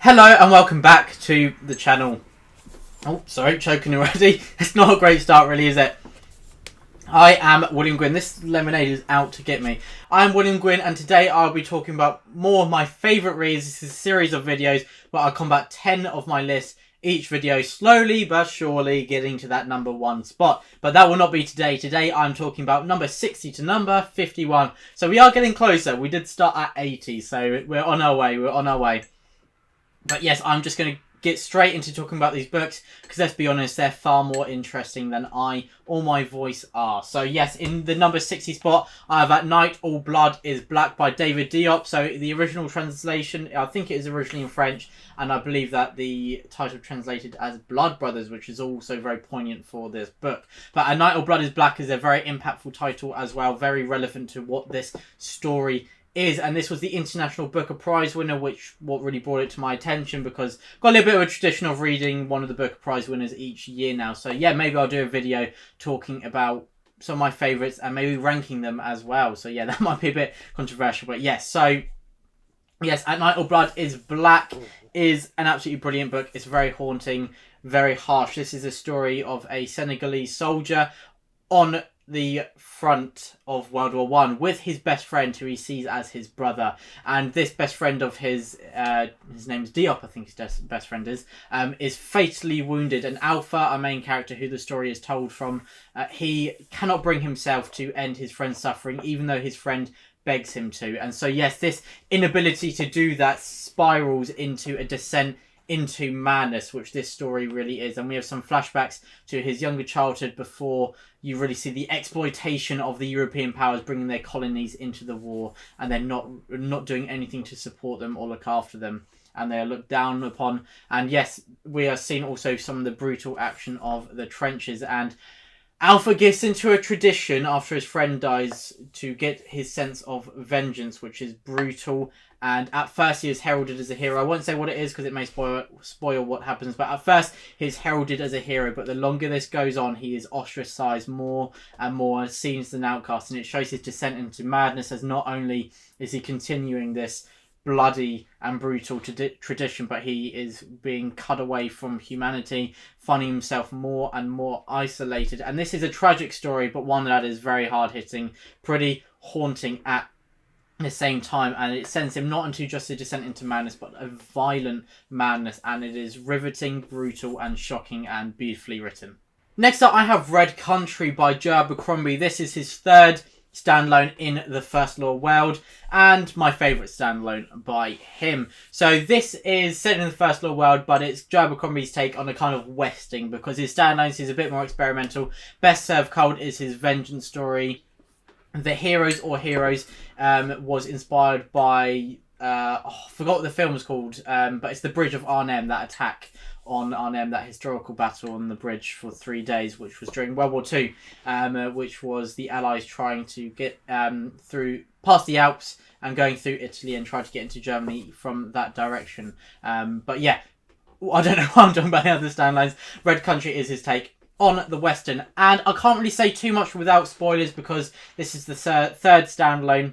Hello and welcome back to the channel. Oh, sorry, choking already. It's not a great start really, is it? I am William Gwynne. This lemonade is out to get me. I'm William Gwynne and today I'll be talking about more of my favourite reads. This is a series of videos where I'll combat 10 of my list. Each video slowly but surely getting to that number one spot. But that will not be today. Today I'm talking about number 60 to number 51. So we are getting closer. We did start at 80, so we're on our way. But yes, I'm just going to get straight into talking about these books because let's be honest, they're far more interesting than I or my voice are. So yes, in the number 60 spot, I have At Night All Blood is Black by David Diop. So the original translation, I think it is originally in French, and I believe that the title translated as Blood Brothers, which is also very poignant for this book. But At Night All Blood is Black is a very impactful title as well, very relevant to what this story is, and this was the International Booker Prize winner, which what really brought it to my attention because I've got a little bit of a tradition of reading one of the Booker Prize winners each year now. So yeah, maybe I'll do a video talking about some of my favourites and maybe ranking them as well. So yeah, that might be a bit controversial, but yes. So yes, At Night All Blood is Black is an absolutely brilliant book. It's very haunting, very harsh. This is a story of a Senegalese soldier on the front of World War One with his best friend who he sees as his brother, and this best friend of his name's Diop, I think his best friend is fatally wounded, and Alpha, our main character who the story is told from, he cannot bring himself to end his friend's suffering even though his friend begs him to. And so yes, this inability to do that spirals into a descent into madness, which this story really is. And we have some flashbacks to his younger childhood before you really see the exploitation of the European powers bringing their colonies into the war, and they're not doing anything to support them or look after them, and they are looked down upon. And yes, we are seeing also some of the brutal action of the trenches, and Alpha gets into a tradition after his friend dies to get his sense of vengeance, which is brutal. And at first he is heralded as a hero. I won't say what it is because it may spoil what happens. But at first he's heralded as a hero. But the longer this goes on, he is ostracized more and more, seen as an outcast. And it shows his descent into madness, as not only is he continuing this bloody and brutal tradition, but he is being cut away from humanity, finding himself more and more isolated. And this is a tragic story, but one that is very hard-hitting, pretty haunting at the same time, and it sends him not into just a descent into madness, but a violent madness, and it is riveting, brutal, and shocking, and beautifully written. Next up, I have Red Country by Joe Abercrombie. This is his third standalone in the First Law world, and my favourite standalone by him. So this is set in the First Law world, but it's Joe Abercrombie's take on a kind of westing, because his standalones is a bit more experimental. Best Served Cold is his vengeance story. The Heroes was inspired by I forgot what the film was called, but it's the Bridge of Arnhem, that attack on Arnhem, that historical battle on the bridge for 3 days, which was during World War II, which was the Allies trying to get through past the Alps and going through Italy and trying to get into Germany from that direction. But yeah, I don't know why I'm talking about the other standlines. Red Country is his take on the Western, and I can't really say too much without spoilers because this is the third standalone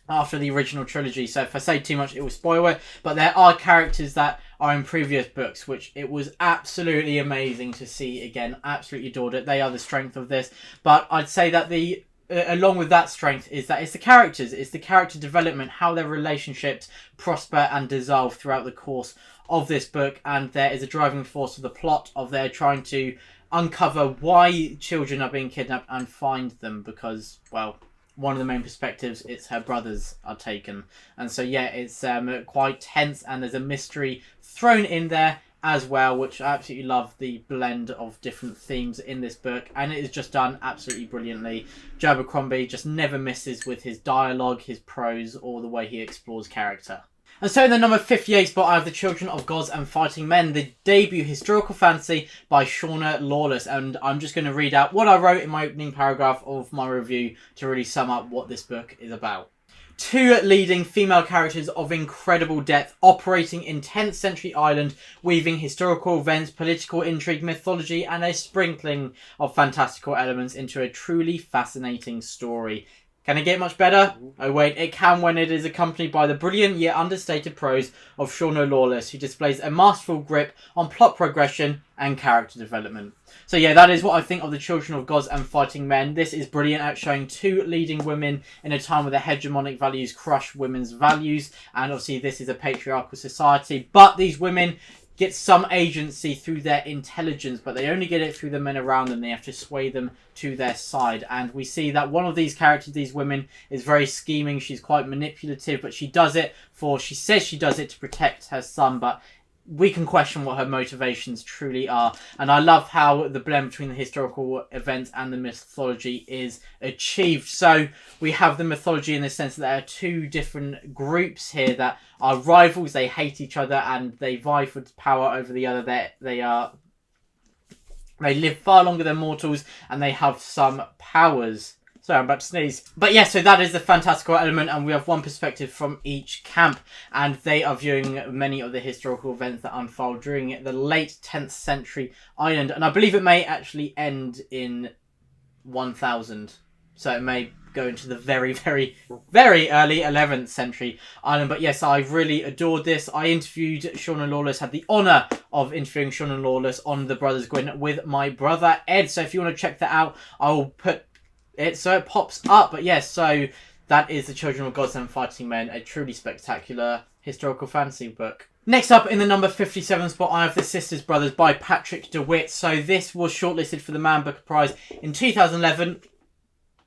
after the original trilogy, so if I say too much it will spoil it. But there are characters that are in previous books which it was absolutely amazing to see again. Absolutely adored it. They are the strength of this, but I'd say that the along with that strength is that it's the characters, it's the character development, how their relationships prosper and dissolve throughout the course of this book. And there is a driving force of the plot of their trying to uncover why children are being kidnapped and find them, because, well, one of the main perspectives, it's her brothers are taken. And so yeah, it's quite tense, and there's a mystery thrown in there as well, which I absolutely love the blend of different themes in this book, and it is just done absolutely brilliantly. Joe Abercrombie just never misses with his dialogue, his prose, or the way he explores character. And so in the number 58 spot, I have The Children of Gods and Fighting Men, the debut historical fantasy by Shauna Lawless. And I'm just going to read out what I wrote in my opening paragraph of my review to really sum up what this book is about. Two leading female characters of incredible depth operating in 10th century Ireland, weaving historical events, political intrigue, mythology, and a sprinkling of fantastical elements into a truly fascinating story. Can it get much better? Oh wait, it can when it is accompanied by the brilliant yet understated prose of Shauna Lawless, who displays a masterful grip on plot progression and character development. So yeah, that is what I think of The Children of Gods and Fighting Men. This is brilliant at showing two leading women in a time where the hegemonic values crush women's values. And obviously this is a patriarchal society, but these women get some agency through their intelligence, but they only get it through the men around them. They have to sway them to their side. And we see that one of these characters, these women, is very scheming. She's quite manipulative, but she says she does it to protect her son, but we can question what her motivations truly are. And I love how the blend between the historical events and the mythology is achieved. So we have the mythology in the sense that there are two different groups here that are rivals. They hate each other and they vie for power over the other. They live far longer than mortals and they have some powers. Sorry, I'm about to sneeze. But yeah, so that is the fantastical element, and we have one perspective from each camp, and they are viewing many of the historical events that unfold during the late 10th century Ireland. And I believe it may actually end in 1000. So it may go into the very, very, very early 11th century Ireland. But yes, I really adored this. I interviewed Shauna Lawless, had the honour of interviewing Shauna Lawless on The Brothers Gwynne with my brother Ed. So if you want to check that out, I'll put it so it pops up. But yes, so that is The Children of Gods and Fighting Men, a truly spectacular historical fantasy book. Next up, in the number 57 spot, I have The Sisters Brothers by Patrick DeWitt. So this was shortlisted for the Man Booker Prize in 2011.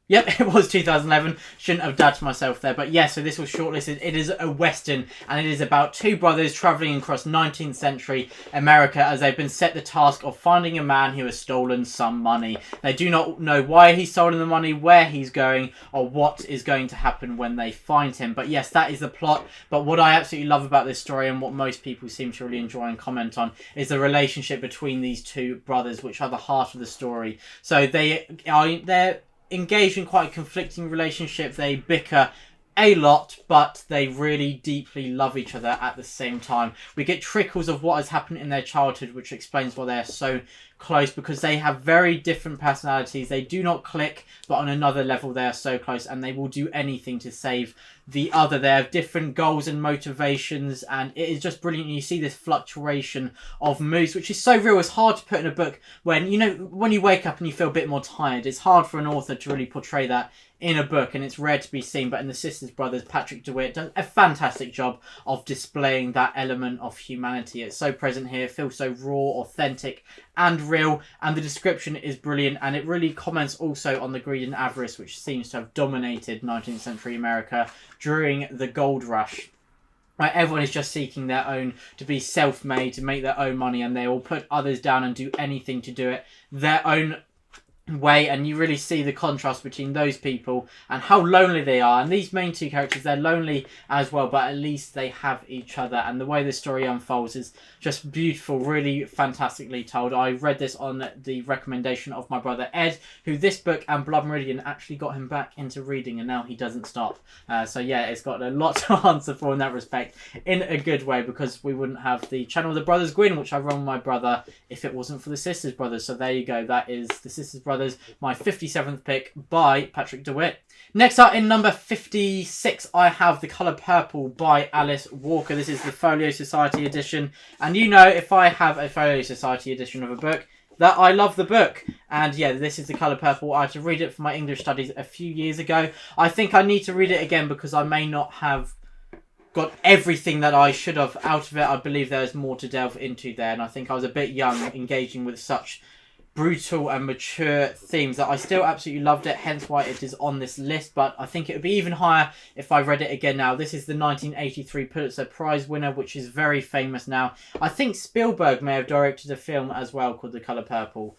Yep, it was 2011. Shouldn't have doubted myself there. But yes, so this was shortlisted. It is a Western, and it is about two brothers travelling across 19th century America as they've been set the task of finding a man who has stolen some money. They do not know why he's stolen the money, where he's going, or what is going to happen when they find him. But yes, that is the plot. But what I absolutely love about this story, and what most people seem to really enjoy and comment on, is the relationship between these two brothers, which are the heart of the story. So they're engaged in quite a conflicting relationship. They bicker a lot, but they really deeply love each other at the same time. We get trickles of what has happened in their childhood, which explains why they're so close, because they have very different personalities. They do not click, but on another level they are so close, and they will do anything to save the other. They have different goals and motivations, and it is just brilliant. You see this fluctuation of moods, which is so real. It's hard to put in a book when you wake up and you feel a bit more tired. It's hard for an author to really portray that in a book, and it's rare to be seen. But in The Sisters Brothers, Patrick DeWitt does a fantastic job of displaying that element of humanity. It's so present here, it feels so raw, authentic, and real, and the description is brilliant, and it really comments also on the greed and avarice which seems to have dominated 19th century America during the gold rush. Right, everyone is just seeking their own, to be self-made, to make their own money, and they will put others down and do anything to do it their own way. And you really see the contrast between those people and how lonely they are. And these main two characters, they're lonely as well, but at least they have each other. And the way the story unfolds is just beautiful, really fantastically told. I read this on the recommendation of my brother Ed, who this book and Blood Meridian actually got him back into reading, and now he doesn't stop. So yeah, it's got a lot to answer for in that respect, in a good way, because we wouldn't have the channel The Brothers Gwynne, which I run with my brother, if it wasn't for The Sisters Brothers. So there you go, that is The Sisters Brothers, my 57th pick by Patrick DeWitt. Next up, in number 56, I have The Colour Purple by Alice Walker. This is the Folio Society edition, and if I have a Folio Society edition of a book, that I love the book. And yeah, this is The Colour Purple. I had to read it for my English studies a few years ago. I think I need to read it again because I may not have got everything that I should have out of it. I believe there's more to delve into there, and I think I was a bit young engaging with such brutal and mature themes that I still absolutely loved it, hence why it is on this list. But I think it would be even higher if I read it again now. This is the 1983 Pulitzer Prize winner, which is very famous now. I think Spielberg may have directed a film as well called The Colour Purple,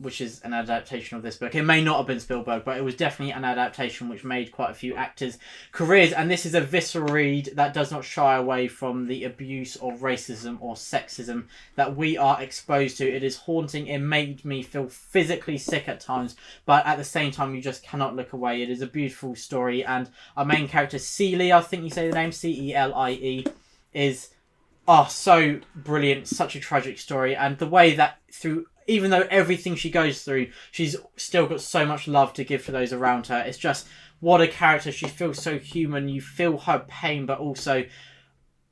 which is an adaptation of this book. It may not have been Spielberg, but it was definitely an adaptation which made quite a few actors' careers. And this is a visceral read that does not shy away from the abuse of racism or sexism that we are exposed to. It is haunting. It made me feel physically sick at times, but at the same time, you just cannot look away. It is a beautiful story, and our main character, Celie, I think you say the name, Celie, is so brilliant. Such a tragic story, and the way that even though everything she goes through, she's still got so much love to give to those around her. It's just what a character. She feels so human. You feel her pain, but also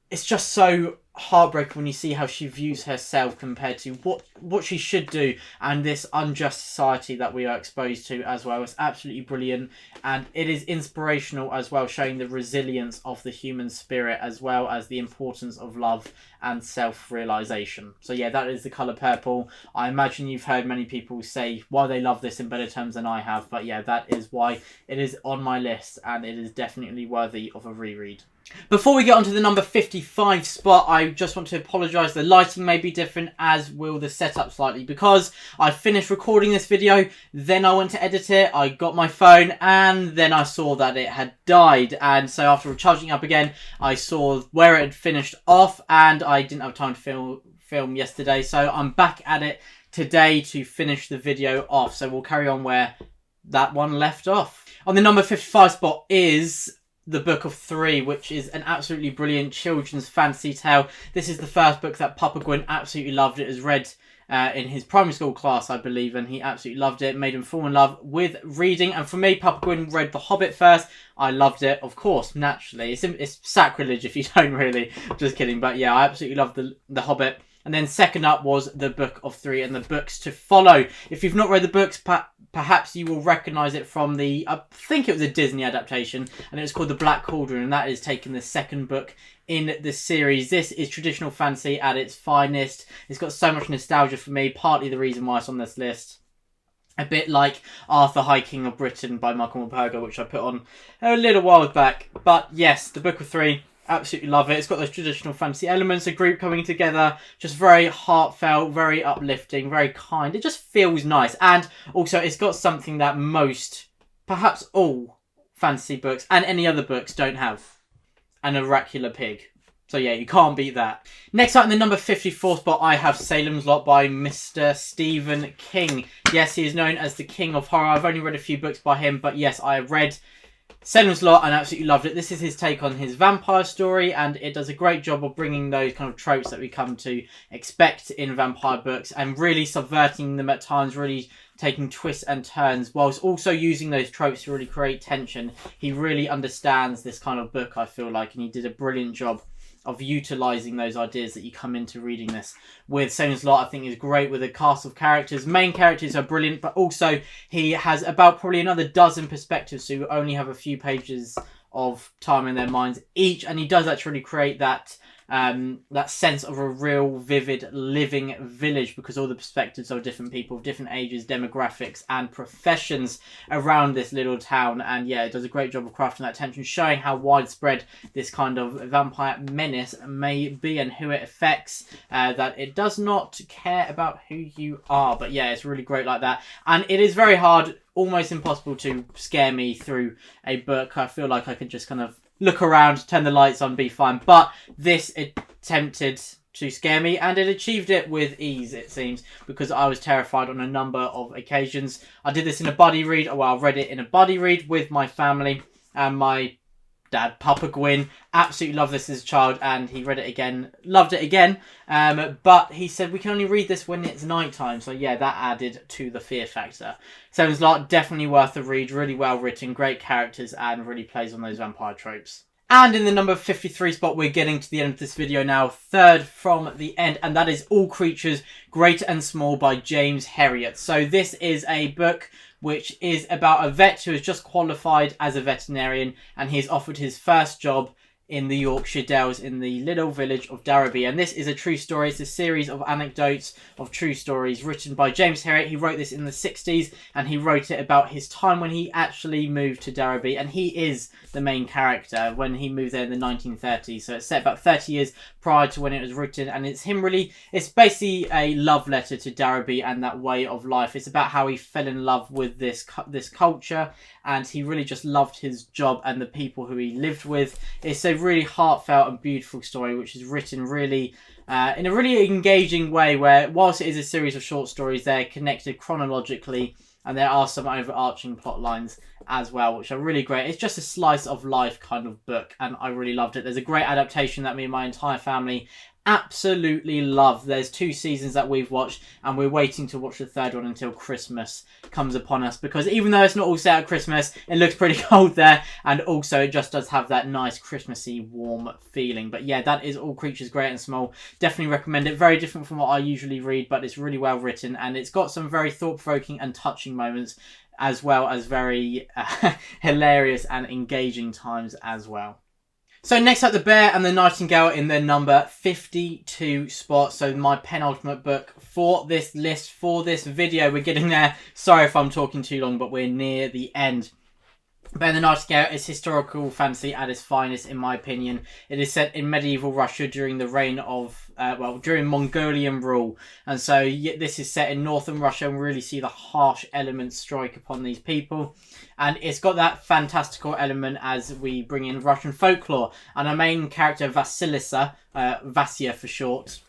it's just so heartbreaking when you see how she views herself compared to what she should do, and this unjust society that we are exposed to as well. It's absolutely brilliant, and it is inspirational as well, showing the resilience of the human spirit as well as the importance of love and self-realization. So yeah, that is The Colour Purple. I imagine you've heard many people say why they love this in better terms than I have, but yeah, that is why it is on my list, and it is definitely worthy of a reread. Before we get on to the number 55 spot, I just want to apologise. The lighting may be different, as will the setup slightly, because I finished recording this video, then I went to edit it, I got my phone, and then I saw that it had died. And so after charging up again, I saw where it had finished off, and I didn't have time to film yesterday. So I'm back at it today to finish the video off. So we'll carry on where that one left off. On the number 55 spot is The Book of Three, which is an absolutely brilliant children's fantasy tale. This is the first book that Papa Gwynne absolutely loved. It was read in his primary school class, I believe, and he absolutely loved it. Made him fall in love with reading. And for me, Papa Gwynne read The Hobbit first. I loved it, of course, naturally. It's sacrilege if you don't really. Just kidding. But yeah, I absolutely loved The Hobbit. And then second up was The Book of Three and the books to follow. If you've not read the books, perhaps you will recognise it from I think it was a Disney adaptation, and it was called The Black Cauldron, and that is taking the second book in the series. This is traditional fantasy at its finest. It's got so much nostalgia for me, partly the reason why it's on this list. A bit like Arthur, High King of Britain by Michael Morpurgo, which I put on a little while back. But yes, The Book of Three, absolutely love it. It's got those traditional fantasy elements, a group coming together, just very heartfelt, very uplifting, very kind. It just feels nice. And also it's got something that most, perhaps all, fantasy books and any other books don't have: an oracular pig. So yeah, you can't beat that. Next up in the number 54 spot, I have Salem's Lot by Mr. Stephen King. Yes, he is known as the King of Horror. I've only read a few books by him, but yes, I have read Salem's Lot and absolutely loved it. This is his take on his vampire story, and it does a great job of bringing those kind of tropes that we come to expect in vampire books and really subverting them at times, really taking twists and turns, whilst also using those tropes to really create tension. He really understands this kind of book, I feel like, and he did a brilliant job of utilising those ideas that you come into reading this with. Salem's Lot, I think, is great with a cast of characters. Main characters are brilliant, but also he has about probably another dozen perspectives who only have a few pages of time in their minds each, and he does actually create that sense of a real vivid living village, because all the perspectives of different people of different ages, demographics and professions around this little town. And yeah, it does a great job of crafting that tension, showing how widespread this kind of vampire menace may be and who it affects, that it does not care about who you are. But yeah, it's really great like that, and it is very hard, almost impossible to scare me through a book. I feel like I could just kind of look around, turn the lights on, be fine. But this attempted to scare me, and it achieved it with ease, it seems, because I was terrified on a number of occasions. I did this in a buddy read. Well, I read it in a buddy read with my family, and my dad, Papa Gwynne, absolutely loved this as a child, and he read it again, loved it again, but he said we can only read this when it's night time. So yeah, that added to the fear factor. Salem's Lot, definitely worth a read, really well written, great characters, and really plays on those vampire tropes. And in the number 53 spot, we're getting to the end of this video now, third from the end, and that is All Creatures, Great and Small by James Herriot. So this is a book which is about a vet who has just qualified as a veterinarian, and he's offered his first job in the Yorkshire Dales in the little village of Darrowby. And this is a true story. It's a series of anecdotes of true stories written by James Herriot. He wrote this in the 60s, and he wrote it about his time when he actually moved to Darrowby, and he is the main character when he moved there in the 1930s. So it's set about 30 years prior to when it was written, and it's him really, it's basically a love letter to Darrowby and that way of life. It's about how he fell in love with this culture, and he really just loved his job and the people who he lived with. It's a really heartfelt and beautiful story, which is written really in a really engaging way, where whilst it is a series of short stories, they're connected chronologically, and there are some overarching plot lines as well, which are really great. It's just a slice of life kind of book, and I really loved it. There's a great adaptation that me and my entire family absolutely love. There's 2 seasons that we've watched, and we're waiting to watch the 3rd one until Christmas comes upon us, because even though it's not all set at Christmas, it looks pretty cold there, and also it just does have that nice Christmassy warm feeling. But yeah, that is All Creatures Great and Small. Definitely recommend it. Very different from what I usually read, but it's really well written, and it's got some very thought-provoking and touching moments, as well as very hilarious and engaging times as well. So next up, The Bear and the Nightingale in their number 52 spot. So my penultimate book for this list, for this video. We're getting there. Sorry if I'm talking too long, but we're near the end. Bear and the Nightingale is historical fantasy at its finest, in my opinion. It is set in medieval Russia during the reign of, during Mongolian rule. And so this is set in northern Russia, and we really see the harsh elements strike upon these people. And it's got that fantastical element as we bring in Russian folklore. And our main character, Vasilisa, Vasya for short,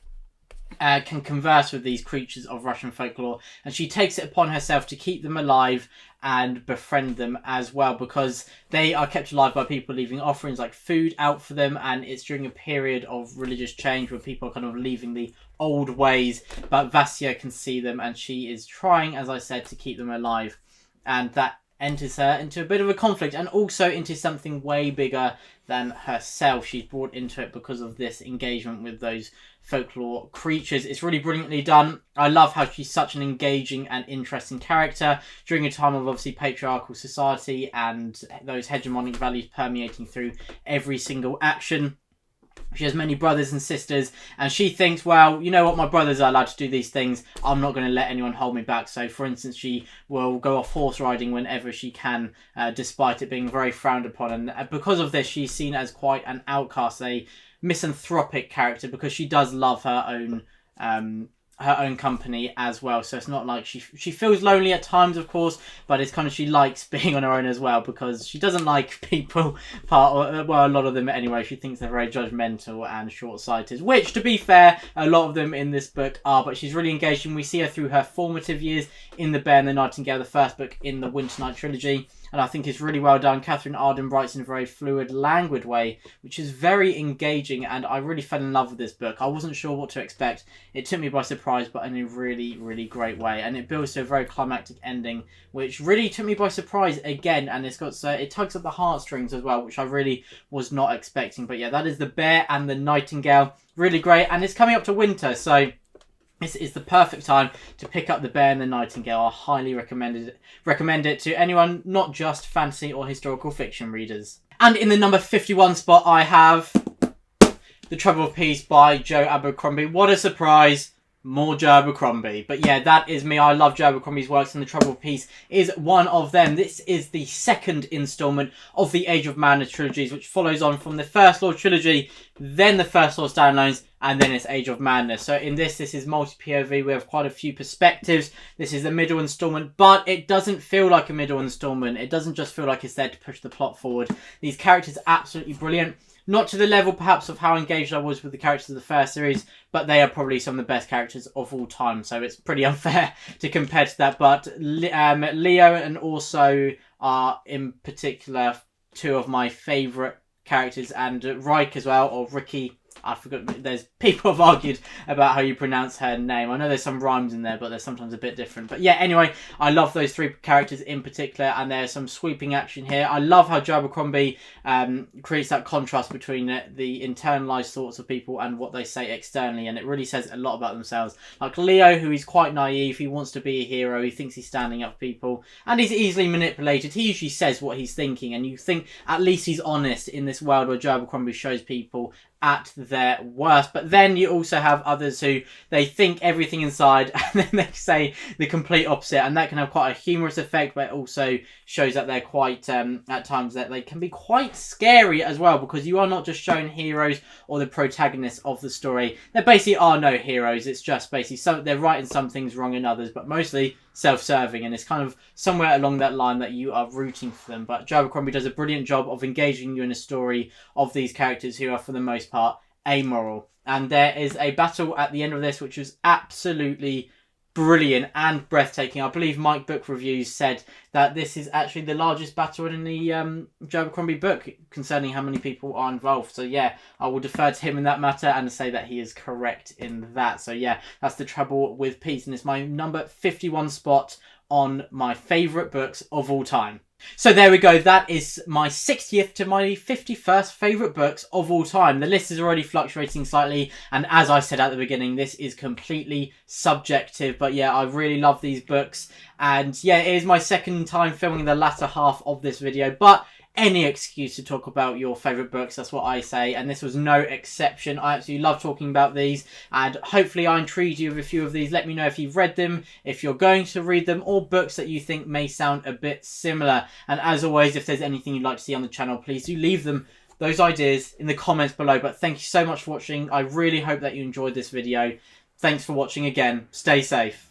can converse with these creatures of Russian folklore, and she takes it upon herself to keep them alive and befriend them as well, because they are kept alive by people leaving offerings like food out for them, and it's during a period of religious change where people are kind of leaving the old ways, but Vasya can see them, and she is trying, as I said, to keep them alive, and that enters her into a bit of a conflict, and also into something way bigger than herself. She's brought into it because of this engagement with those folklore creatures. It's really brilliantly done. I love how she's such an engaging and interesting character during a time of obviously patriarchal society and those hegemonic values permeating through every single action. She has many brothers and sisters, and she thinks, well, you know what, my brothers are allowed to do these things, I'm not going to let anyone hold me back. So for instance, she will go off horse riding whenever she can, despite it being very frowned upon, and because of this she's seen as quite an outcast, a misanthropic character, because she does love her own company as well. So it's not like she feels lonely at times, of course, but it's kind of, she likes being on her own as well, because she doesn't like people, a lot of them anyway. She thinks they're very judgmental and short-sighted, which, to be fair, a lot of them in this book are, but she's really engaging. We see her through her formative years in The Bear and the Nightingale, the first book in the Winter Night trilogy, and I think it's really well done. Catherine Arden writes in a very fluid, languid way, which is very engaging, and I really fell in love with this book. I wasn't sure what to expect. It took me by surprise, but in a really, really great way, and it builds to a very climactic ending, which really took me by surprise again, and it's got it tugs at the heartstrings as well, which I really was not expecting. But yeah, that is The Bear and the Nightingale. Really great, and it's coming up to winter, so this is the perfect time to pick up The Bear and the Nightingale. I highly recommend it to anyone, not just fantasy or historical fiction readers. And in the number 51 spot, I have The Trouble of Peace by Joe Abercrombie. What a surprise! More Joe Abercrombie. But yeah, that is me. I love Joe Abercrombie's works, and The Trouble of Peace is one of them. This is the second instalment of the Age of Madness trilogies, which follows on from the First Law trilogy, then the First Law standalones, and then it's Age of Madness. So in this is multi-POV. We have quite a few perspectives. This is the middle installment, but it doesn't feel like a middle installment. It doesn't just feel like it's there to push the plot forward. These characters are absolutely brilliant. Not to the level, perhaps, of how engaged I was with the characters of the first series, but they are probably some of the best characters of all time, so it's pretty unfair to compare to that. But Leo and also are, in particular, 2 of my favourite characters, and Reich as well, or Ricky. I forgot, there's people have argued about how you pronounce her name. I know there's some rhymes in there, but they're sometimes a bit different. But yeah, anyway, I love those 3 characters in particular, and there's some sweeping action here. I love how Joe Abercrombie creates that contrast between the internalized thoughts of people and what they say externally, and it really says a lot about themselves. Like Leo, who is quite naive, he wants to be a hero, he thinks he's standing up for people, and he's easily manipulated. He usually says what he's thinking, and you think at least he's honest in this world where Joe Abercrombie shows people at their worst. But then you also have others who they think everything inside and then they say the complete opposite, and that can have quite a humorous effect, but it also shows that they're quite at times that they can be quite scary as well, because you are not just shown heroes or the protagonists of the story. There basically are no heroes. It's just basically they're right in some things, wrong in others, but mostly self-serving, and it's kind of somewhere along that line that you are rooting for them. But Joe Abercrombie does a brilliant job of engaging you in a story of these characters who are, for the most part, amoral. And there is a battle at the end of this which was absolutely brilliant and breathtaking. I believe Mike Book Reviews said that this is actually the largest battle in the Joe Abercrombie book concerning how many people are involved. So yeah, I will defer to him in that matter and say that he is correct in that. So yeah, that's The Trouble with Pete, and it's my number 51 spot on my favourite books of all time. So there we go, that is my 60th to my 51st favourite books of all time. The list is already fluctuating slightly, and as I said at the beginning, this is completely subjective, but yeah, I really love these books, and yeah, it is my second time filming the latter half of this video, but any excuse to talk about your favourite books, that's what I say, and this was no exception. I absolutely love talking about these, and hopefully I intrigued you with a few of these. Let me know if you've read them, if you're going to read them, or books that you think may sound a bit similar. And as always, if there's anything you'd like to see on the channel, please do leave them, those ideas, in the comments below. But thank you so much for watching. I really hope that you enjoyed this video. Thanks for watching again. Stay safe.